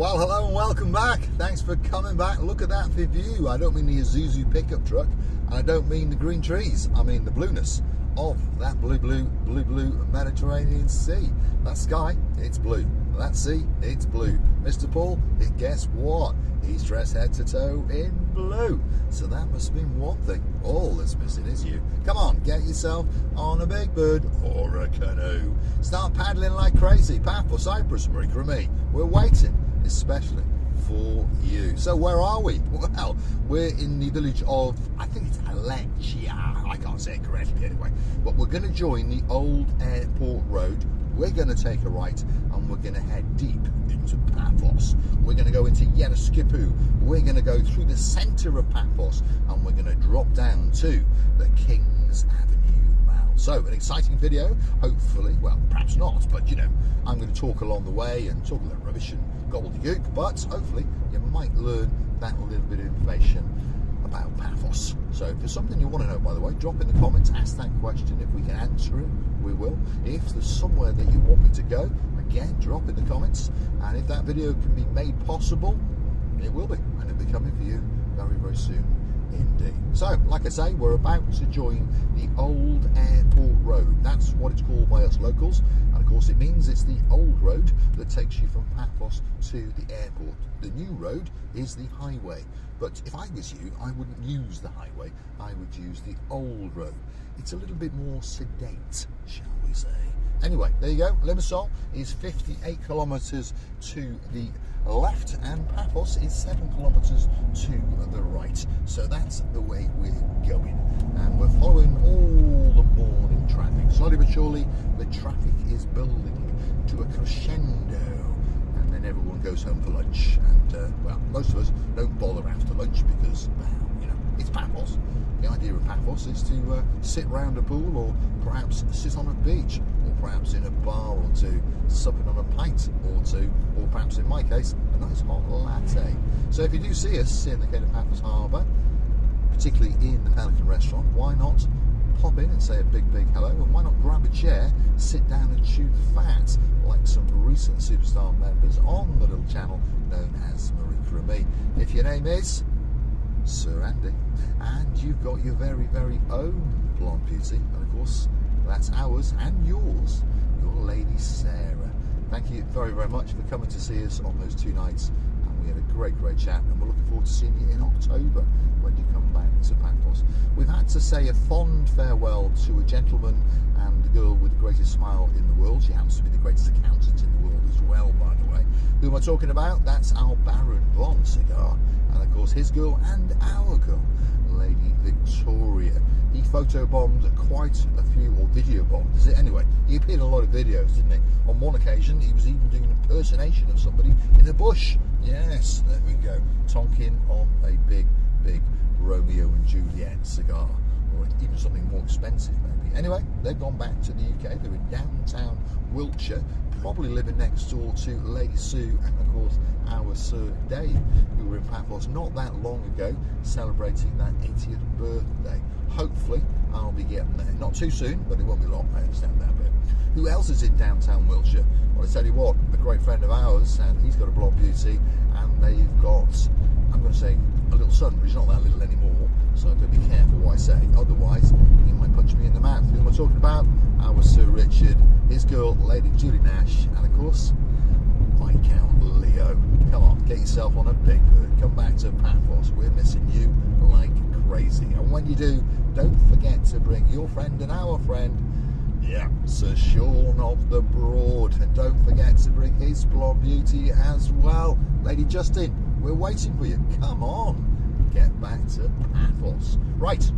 Well, hello and welcome back. Thanks for coming back. Look at that view. I don't mean the Isuzu pickup truck, and I don't mean the green trees. I mean the blueness of that blue Mediterranean Sea. That sky, it's blue. That sea, it's blue. Mr. Paul, guess what? He's dressed head to toe in blue. So that must mean one thing. All that's missing is you. Come on, get yourself on a big bird or a canoe. Start paddling like crazy. Paphos Cyprus, Marika and me. We're waiting, especially for you. So where are we? Well, we're in the village of, I think it's Alechia. I can't say it correctly anyway. But we're going to join the old airport road. We're going to take a right and we're going to head deep into Paphos. We're going to go into Yereskipu. We're going to go through the centre of Paphos and we're going to drop down to the King's Avenue Mall. So an exciting video, hopefully, well, perhaps not, but you know, I'm going to talk along the way and talk a little rubbish and gobbledygook, but hopefully you might learn that little bit of information about Paphos. So if there's something you want to know, by the way, drop in the comments, ask that question. If we can answer it, we will. If there's somewhere that you want me to go, again, drop in the comments. And if that video can be made possible, it will be. And it'll be coming for you very, very soon indeed. So, like I say, we're about to join the old airport road. That's what it's called by us locals. And of course, it means it's the old road that takes you from Paphos to the airport. The new road is the highway. But if I was you, I wouldn't use the highway. I would use the old road. It's a little bit more sedate, shall we say. Anyway, there you go. Limassol is 58 kilometres to the left and Paphos is 7 kilometres to the right. So that's the way we're going. And we're following all the morning traffic. Slowly but surely, the traffic is building to a crescendo. And then everyone goes home for lunch. And, well, most of us don't bother after lunch because, well, you know, it's Paphos. The idea of Paphos is to sit round a pool or perhaps sit on a beach or perhaps in a bar or two, supping on a pint or two, or perhaps in my case, a nice hot latte. So if you do see us in the gate of Paphos Harbour, particularly in the Pelican restaurant, why not pop in and say a big hello, and why not grab a chair, sit down and chew the fat like some recent Superstar members on the little channel known as Marika and me. If your name is Sir Andy, and you've got your very, very own blonde beauty, and of course that's ours and yours, your Lady Sarah. Thank you very, very much for coming to see us on those 2 nights, and we had a great chat, and we're looking forward to seeing you in October when you come back to Paphos. We've had to say a fond farewell to a gentleman and the girl with the greatest smile in the world. She happens to be the greatest accountant in the world as well, by the way. Who am I talking about? That's our Baron Von Cigar, and of course his girl and our girl, Lady Victoria. He photobombed quite a few, or video bombed, is it? Anyway, he appeared in a lot of videos, didn't he? On one occasion, he was even doing an impersonation of somebody in a bush. Yes, there we go. Tonking on a big Romeo and Juliet cigar, or even something more expensive maybe. Anyway, they've gone back to the UK. They're in downtown Wiltshire, probably living next door to Lady Sue and of course our Sir Dave, who were in Paphos not that long ago celebrating that 80th birthday. Hopefully I'll be getting there. Not too soon, but it won't be long, I understand that bit. Who else is in downtown Wiltshire? Well, I tell you what, a great friend of ours, and he's got a blonde beauty, and they've got, I'm going to say, a little son, but he's not that little anymore, so I've got to be careful what I say, otherwise he might punch me in the mouth. Who am I talking about? Our Sir Richard, his girl, Lady Julie Nash, and of course, Viscount Leo. Come on, get yourself on a big bird, come back to Paphos, we're missing you like crazy. And when you do, don't forget to bring your friend and our friend, yeah, Sir Sean of the Broad, and don't forget to bring his blonde beauty as well. Lady Justin, we're waiting for you. Come on, get back to Paphos. Right,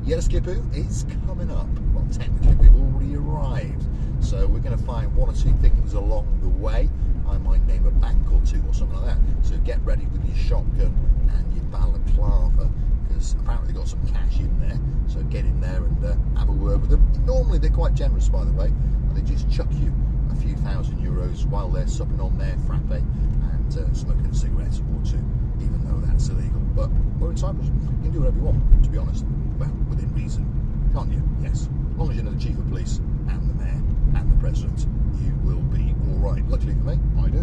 Yereskipu is coming up. Well, technically we've already arrived, so we're going to find 1 or 2 things along the way. I might name a bank or 2 or something like that. So get ready with your shotgun and your balaclava, because apparently they've got some cash in there. So get in there and have a word with them. Normally they're quite generous, by the way, and they just chuck you a few €1,000 while they're supping on their frappe and smoking a cigarette or 2, even though that's illegal. But we're in Cyprus. You can do whatever you want, to be honest. Well, within reason. can't you? Yes. As long as you know the Chief of Police and the Mayor and the President, you will be alright. Luckily for me, I do.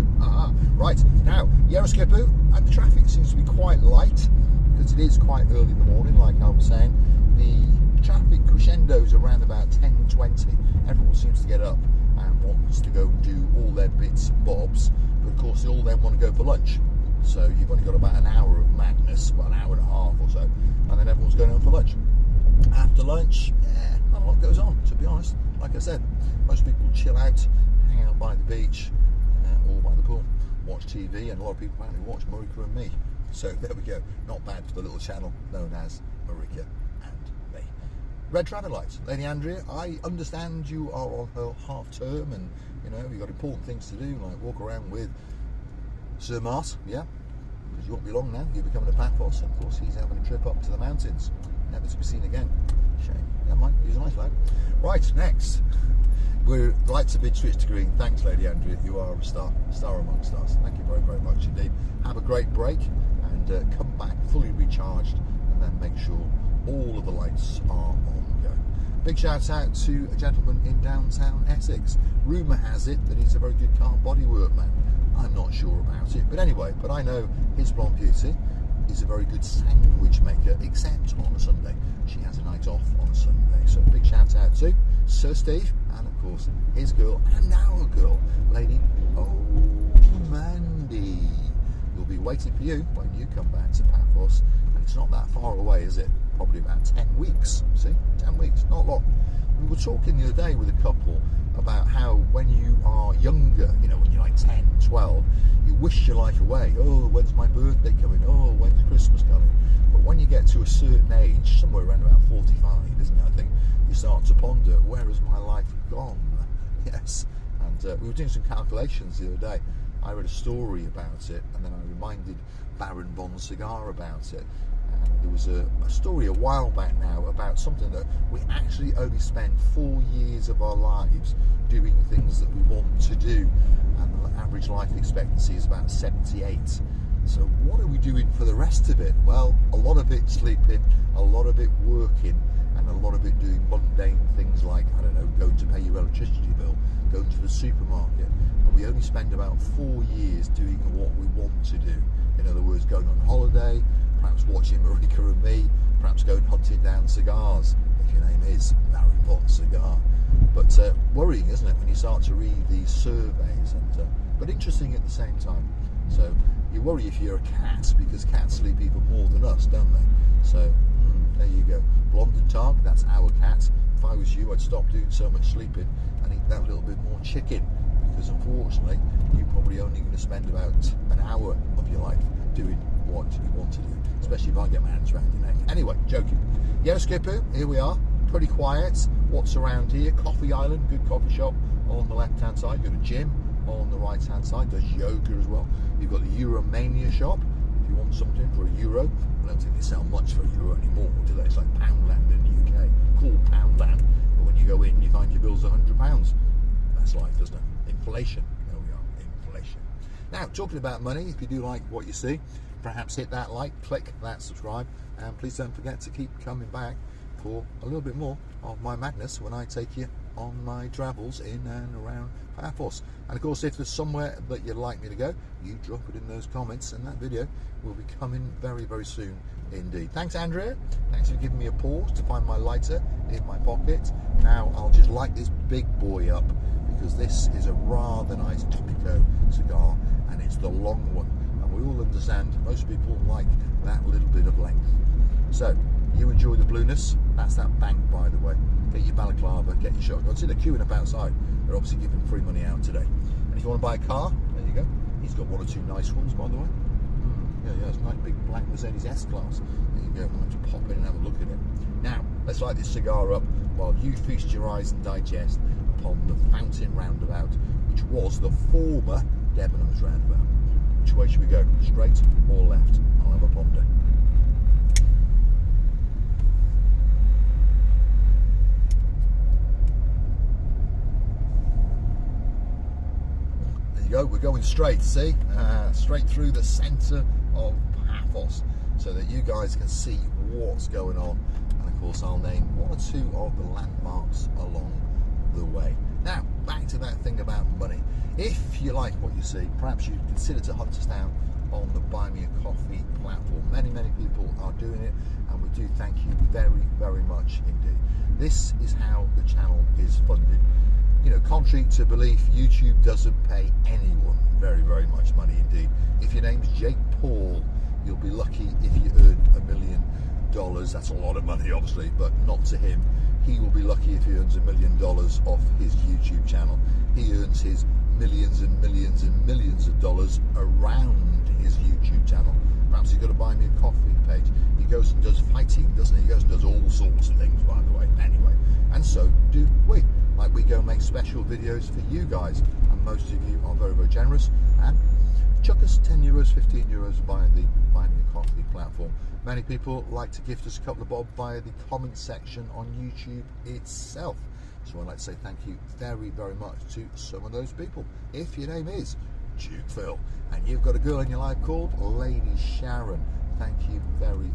Right, now, Yeroskipu, and the traffic seems to be quite light, because it is quite early in the morning, like I was saying. The traffic crescendos around about 10:20. Everyone seems to get up and wants to go and do all their bits and bobs, but of course they all then want to go for lunch. So you've only got about an hour of madness, well, an hour and a half or so, and then everyone's going home for lunch. After lunch, yeah, not a lot goes on, to be honest. Like I said, most people chill out, hang out by the beach or by the pool, watch TV, and a lot of people apparently watch Marika and me. So there we go. Not bad for the little channel known as Marika and me. Red traffic lights. Lady Andrea, I understand you are on her half term, and you know you've got important things to do, like walk around with Sir Mars, yeah, because you won't be long now. You'll be coming to Paphos, and of course he's having a trip up to the mountains, never to be seen again. Shame. Never mind, he's a nice lad. Right, next, we're lights have been switched to green. Thanks, Lady Andrea. You are a star amongst stars. Thank you very, very much indeed. Have a great break, and come back fully recharged, and then make sure all of the lights are on go. Big shout out to a gentleman in downtown Essex. Rumour has it that he's a very good car bodywork man. I'm not sure about it, but anyway, but I know his blonde beauty is a very good sandwich maker, except on a Sunday. She has a night off on a Sunday. So big shout out to Sir Steve, and of course his girl, and our girl, Lady Mandy. We'll be waiting for you when you come back to Paphos, and it's not that far away, is it? Probably about 10 weeks. See, 10 weeks, not long. We were talking the other day with a couple about how when you are younger, you know, when you're like 10, 12, you wish your life away. Oh, when's my birthday coming? Oh, when's Christmas coming? But when you get to a certain age, somewhere around about 45, isn't it, I think, you start to ponder, where has my life gone? Yes. And we were doing some calculations the other day. I read a story about it, and then I reminded Baron Von Cigar about it. And there was a story a while back now about something that we actually only spend 4 years of our lives doing things that we want to do, and the average life expectancy is about 78. So what are we doing for the rest of it? Well, a lot of it sleeping, a lot of it working, and a lot of it doing mundane things like, I don't know, going to pay your electricity bill, going to the supermarket. And we only spend about 4 years doing what we want to do. In other words, going on holiday, perhaps watching Marika and me, perhaps going hunting down cigars, if your name is Baron Von Cigar. But worrying, isn't it, when you start to read these surveys, and but interesting at the same time. So you worry if you're a cat, because cats sleep even more than us, don't they? So there you go. Blonde and Tag, that's our cat. If I was you, I'd stop doing so much sleeping and eat that little bit more chicken, because unfortunately you're probably only going to spend about an hour of your life doing what you want to do, especially if I get my hands around your neck. Anyway, joking. Yeroskipu, here we are, pretty quiet. What's around here? Coffee Island, good coffee shop on the left hand side. You've got a gym on the right hand side, does yoga as well. You've got the Euromania shop if you want something for a euro. I don't think they sell much for a euro anymore, do they? It's like Poundland in the UK, called Poundland, but when you go in you find your bill's £100. That's life, isn't it? Inflation. There we are, inflation. Now, talking about money, if you do like what you see, perhaps hit that like, click that subscribe, and please don't forget to keep coming back for a little bit more of my madness when I take you on my travels in and around Paphos. And of course, if there's somewhere that you'd like me to go, you drop it in those comments, and that video will be coming very, very soon indeed. Thanks, Andrea. Thanks for giving me a pause to find my lighter in my pocket. Now I'll just light this big boy up, because this is a rather nice Topico cigar, and it's the long one, and we all understand most people like that little bit of length. So you enjoy the blueness. That's that bank, by the way. Get your balaclava, get your shotgun. See, they're queuing up outside. They're obviously giving free money out today. And if you want to buy a car, there you go. He's got 1 or 2 nice ones, by the way. Yeah, it's a nice big black Mercedes S-Class. There you go. I'm going to pop in and have a look at it. Now, let's light this cigar up while you feast your eyes and digest upon the Fountain Roundabout, which was the former Debenhams Roundabout. Which way should we go? Straight or left? I'll have a ponder. Go. We're going straight, see? Straight through the centre of Paphos, so that you guys can see what's going on. And of course I'll name one or two of the landmarks along the way. Now, back to that thing about money. If you like what you see, perhaps you consider to hunt us down on the Buy Me a Coffee platform. Many people are doing it, and we do thank you very much indeed. This is how the channel is funded. You know, contrary to belief, YouTube doesn't pay anyone very much money indeed. If your name's Jake Paul, you'll be lucky if you earn $1 million. That's a lot of money, obviously, but not to him. He will be lucky if he earns $1 million off his YouTube channel. He earns his millions and millions of dollars around his YouTube channel. Perhaps he's got to Buy Me a Coffee page. He goes and does fighting, doesn't he? He goes and does all sorts of things, by the way. Anyway, and so do we. Like, we go and make special videos for you guys, and most of you are very generous and chuck us €10, €15 via the Buy Me a Coffee platform. Many people like to gift us a couple of bob via the comment section on YouTube itself. So I'd like to say thank you very much to some of those people. If your name is Duke Phil and you've got a girl in your life called Lady Sharon, thank you very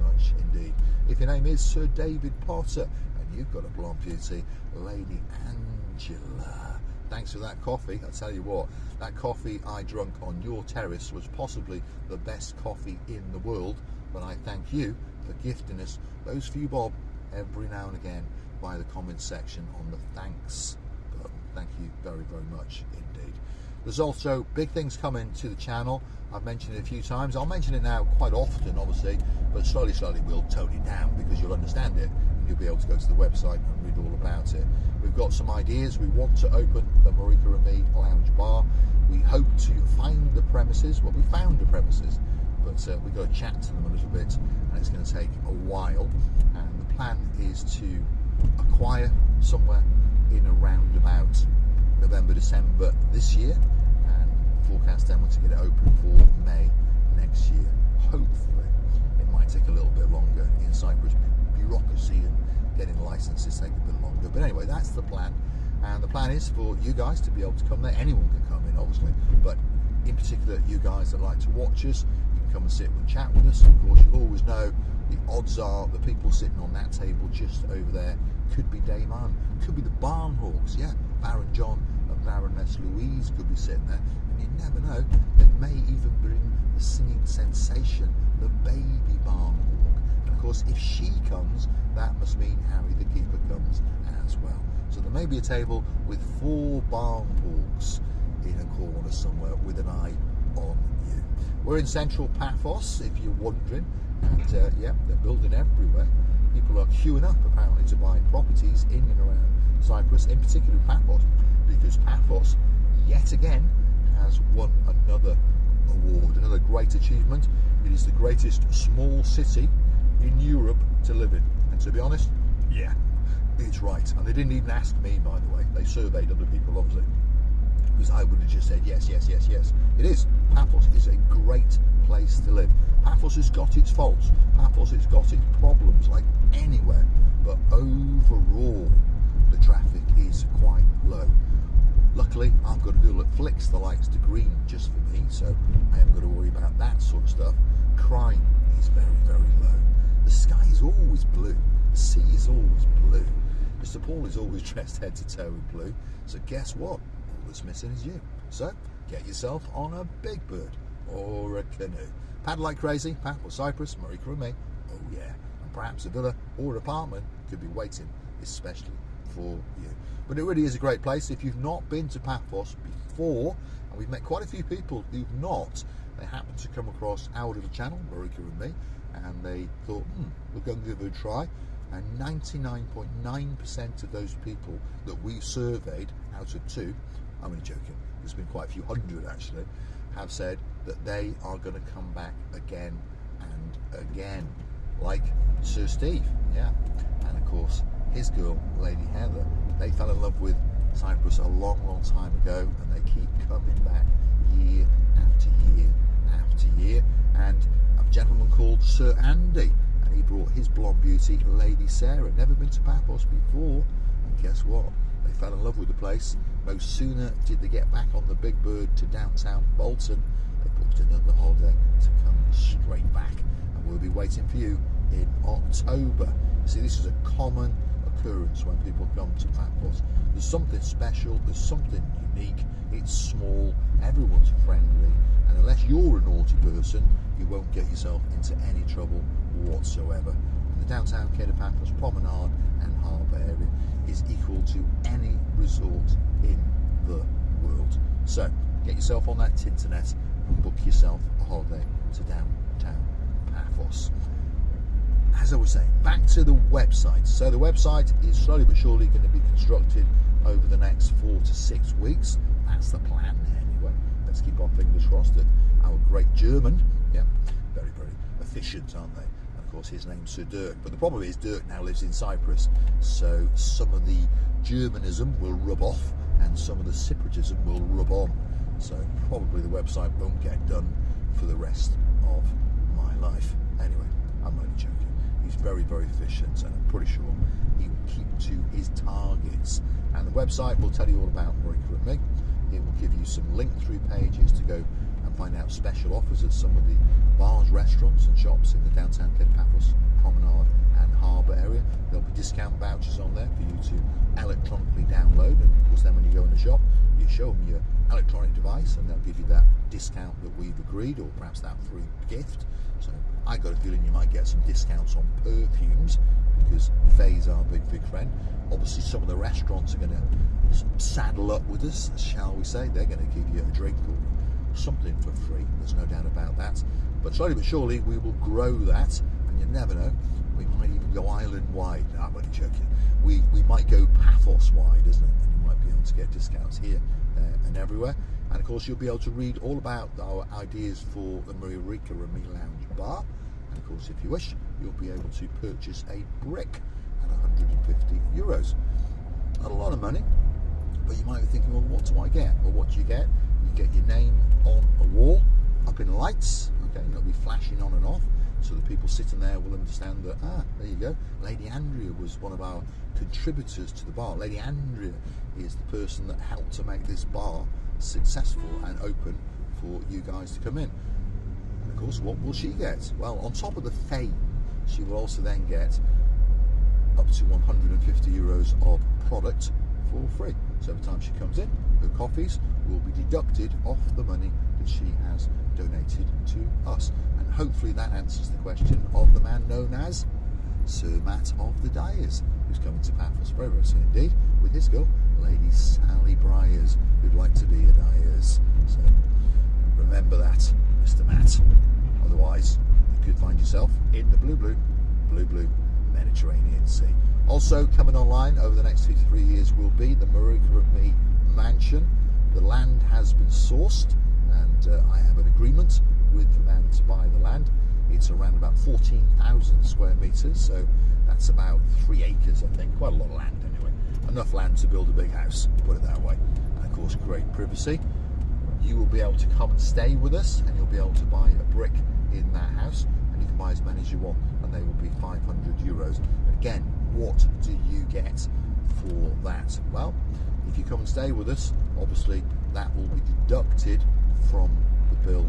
much indeed. If your name is Sir David Potter and you've got a blonde beauty, Lady Angela, thanks for that coffee. I tell you what, that coffee I drunk on your terrace was possibly the best coffee in the world, but I thank you for gifting us those few bob every now and again by the comment section on the thanks button. Thank you very much indeed. There's also big things coming to the channel. I've mentioned it a few times. I'll mention it now quite often, obviously, but slowly we'll tone it down because you'll understand it and you'll be able to go to the website and read all about it. We've got some ideas. We want to open the Marika and Me Lounge Bar. We hope to find the premises. Well, we found the premises, but we've got to chat to them a little bit, and it's going to take a while. And the plan is to acquire somewhere in around about November, December this year, and forecast then to get it open for May next year. Hopefully, it might take a little bit longer in Cyprus. Bureaucracy and getting licenses take a bit longer, but anyway, that's the plan. And the plan is for you guys to be able to come there. Anyone can come in, obviously, but in particular, you guys that like to watch us, you can come and sit and chat with us. Of course, you'll always know the odds are the people sitting on that table just over there could be Dame Anne, could be the Barnhawks, yeah, Baron John and Baroness Louise could be sitting there, and you never know, they may even bring the singing sensation, the baby Barnhawk. And of course, if she comes, that must mean Harry the Keeper comes as well. So there may be a table with 4 Barnhawks in a corner somewhere with an eye on you. We're in central Paphos, if you're wondering, and yeah, they're building everywhere. People are queuing up apparently to buy properties in and around Cyprus, in particular Paphos, because Paphos yet again has won another award, another great achievement. It is the greatest small city in Europe to live in, and to be honest, yeah, it's right. And they didn't even ask me, by the way. They surveyed other people, obviously, because I would have just said yes. It is. Paphos is a great place to live. Paphos has got its faults. Paphos has got its problems, like anywhere. But overall, the traffic is quite low. Luckily, I've got a girl that flicks the lights to green just for me, so I haven't got to worry about that sort of stuff. Crime is very low. The sky is always blue. The sea is always blue. Mr. Paul is always dressed head to toe in blue. So guess what? All that's missing is you. So get yourself on a big bird or a canoe. Paddle like crazy, Paphos Cyprus, Marika and Me. Oh yeah. And perhaps a villa or an apartment could be waiting, especially for you. But it really is a great place. If you've not been to Paphos before, and we've met quite a few people who've not, they happened to come across our little channel, Marika and Me, and they thought, we're going to give it a try. And 99.9% of those people that we surveyed out of 2, I'm only joking, there's been quite a few hundred actually, have said that they are going to come back again and again, like Sir Steve, yeah. And of course, his girl, Lady Heather, they fell in love with Cyprus a long time ago, and they keep coming back year after year after year. And a gentleman called Sir Andy, and he brought his blonde beauty, Lady Sarah, never been to Paphos before, and guess what? They fell in love with the place. No sooner did they get back on the big bird to downtown Bolton, they booked another holiday to come straight back, and we'll be waiting for you in October. See, this is a common occurrence when people come to Paphos. There's something special, there's something unique, it's small, everyone's friendly, and unless you're a naughty person, you won't get yourself into any trouble whatsoever. And the downtown Cape of Paphos promenade and harbour area is equal to any resort in the world. So get yourself on that Tinternet and book yourself a holiday to downtown Paphos. As I was saying, back to the website. So the website is slowly but surely going to be constructed over the next 4 to 6 weeks. That's the plan anyway. Let's keep our fingers crossed that our great German, yeah, very, very efficient, aren't they? And of course his name's Sir Dirk. But the problem is Dirk now lives in Cyprus. So some of the Germanism will rub off and some of the Cypriotism will rub on. So probably the website won't get done for the rest of my life. Anyway, I'm only joking. He's very, very efficient, and I'm pretty sure he will keep to his targets. And the website will tell you all about Marika and me. It will give you some link-through pages to go and find out special offers at some of the bars, restaurants and shops in the downtown Cape Paphos promenade and harbour area. There'll be discount vouchers on there for you to electronically download, and of course then when you go in the shop you show them your electronic device and they'll give you that discount that we've agreed, or perhaps that free gift. So I got a feeling you might get some discounts on perfumes because Faye's our big friend. Obviously some of the restaurants are going to saddle up with us, shall we say. They're going to give you a drink or something for free, there's no doubt about that. But slowly but surely we will grow that, and you never know, we might even go island wide. No, I'm only joking. We might go Paphos wide, isn't it? And you might be able to get discounts here, there and everywhere. And of course you'll be able to read all about our ideas for the Marika and Me Lounge Bar. And of course if you wish, you'll be able to purchase a brick at €150. Not a lot of money, but you might be thinking, well, what do I get? Well, what do you get? You get your name on a wall, up in lights, okay, and it'll be flashing on and off, so the people sitting there will understand that, there you go, Lady Andrea was one of our contributors to the bar. Lady Andrea is the person that helped to make this bar successful and open for you guys to come in. And of course, what will she get? Well, on top of the fame, she will also then get up to €150 of product for free. So every time she comes in, her coffees will be deducted off the money that she has donated to us. And hopefully that answers the question of the man known as Sir Matt of the Dyers, who's coming to Paphos very, very soon indeed, with his girl, Lady Sally Bryers, who'd like to be a Dyers. So remember that, Mr. Matt. Otherwise, you could find yourself in the blue Mediterranean Sea. Also coming online over the next 2 to 3 years will be the Marika and Me mansion. The land has been sourced, and I have an agreement with the man to buy the land. It's around about 14,000 square metres, so that's about 3 acres, I think. Quite a lot of land anyway. Enough land to build a big house, put it that way. And of course, great privacy. You will be able to come and stay with us, and you'll be able to buy a brick in that house, and you can buy as many as you want, and they will be €500. Again, what do you get for that? Well, if you come and stay with us, obviously that will be deducted from the bill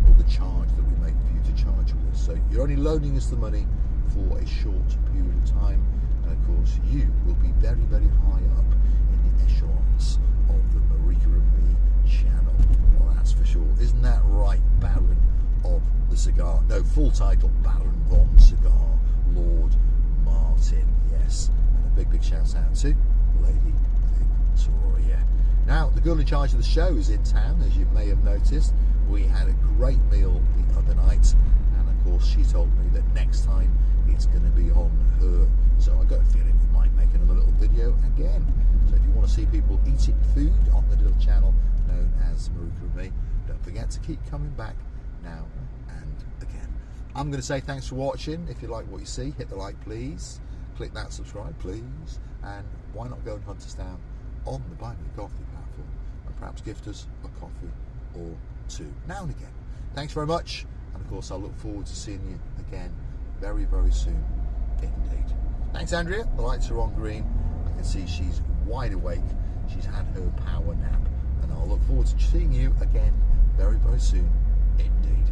or the charge that we make for you to charge with us. So you're only loaning us the money for a short period of time, and of course you will be very, very high up in the echelons of the Marika and Me channel. Well, that's for sure. Isn't that right, Baron of the Cigar? No, full title, Baron von Cigar, Lord Martin, yes. And a big shout out to Lady Victoria. Now, the girl in charge of the show is in town, as you may have noticed. We had a great meal the other night, and of course she told me that next time it's going to be on her. So I got a feeling we might make another little video again. So if you want to see people eating food on the little channel known as Marika and Me, don't forget to keep coming back now and again. I'm going to say thanks for watching. If you like what you see, hit the like please, click that subscribe please, and why not go and hunt us down on the Buy Me a Coffee platform and perhaps gift us a coffee or two now and again. Thanks very much, and of course I look forward to seeing you again very, very soon indeed. Thanks, Andrea. The lights are on green. I can see she's wide awake. She's had her power nap, and I'll look forward to seeing you again very, very soon indeed.